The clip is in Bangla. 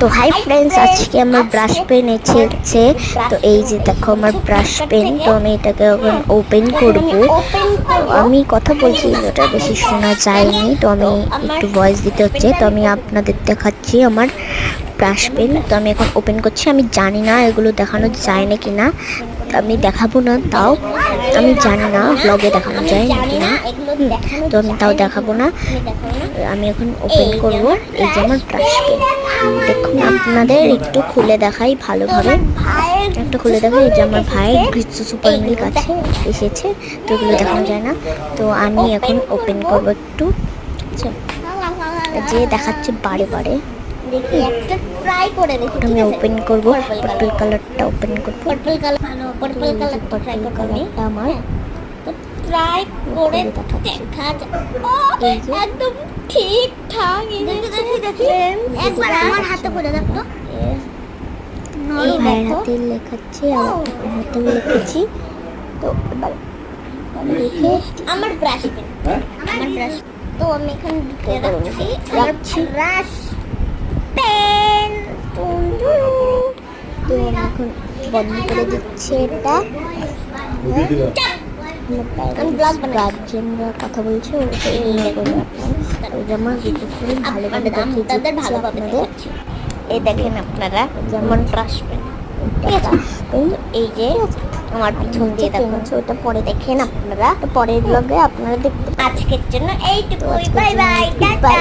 তো হাই ফ্রেন্ডস, আজকে আমার ব্রাশ পেন এসেছে। তো এই যে দেখো আমার ব্রাশ পেন। তো আমি এটাকে এখন ওপেন করব। আমি কথা বলছি, ওটা বেশি শোনা যায়নি, তো আমি একটু ভয়েস দিতে হচ্ছে। তো আমি আপনাদের দেখাচ্ছি আমার ব্রাশ পেন। তো আমি এখন ওপেন করছি। আমি জানি না এগুলো দেখানো যায় না কিনা, আমি দেখাবো না, তাও আমি জানি না ব্লগে দেখানো যায় নাকি না। তো আমি তাও দেখাবো না, আমি এখন ওপেন করব। এই যে আমার ব্রাশ পেন, দেখুন আপনাদের একটু খুলে দেখাই ভালোভাবে, একটু খুলে দেখাই। এই যে আমার ভাইয়ের গ্রিস সুপার মিল্ক আছে, এসেছে, তো এগুলো দেখানো যায় না। তো আমি এখন ওপেন করব একটু, যে দেখাচ্ছে বারে বারে। দেখি একটা ট্রাই করে দেখি। আমি ওপেন করব, পার্পল কালারটা ওপেন করব। পার্পল কালার, ভালো পার্পল কালার ট্রাই করব আমি। আমার তো ট্রাই করে দেখা যায়। ও একদম ঠিকঠাক দেখি। একবার আমার হাতে করে দেখ তো। এই ভাইয়ের হাতে লেখাচ্ছি, আমার হাতেও লিখেছি। তো এবার দেখে আমার ব্রাশ পেন, আমার ব্রাশ। তো আমি এখানে ঢুকে রাখছি ব্রাশ পেন। তো আমি এখন বন্ধ করে দিচ্ছি এটা। গার্জেনরা কথা বলছে, আমার ভালোভাবে তাদের ভালোভাবে দেখাচ্ছি। এই দেখেন আপনারা যেমন ব্রাশ পেন, ঠিক আছে? এই যে আমার পিছন দিয়ে দেখাচ্ছে, ওটা পরে দেখেন আপনারা। তো পরের ব্লগে আপনারা দেখতে। আজকের জন্য এইটুকুই। Bye bye, tata.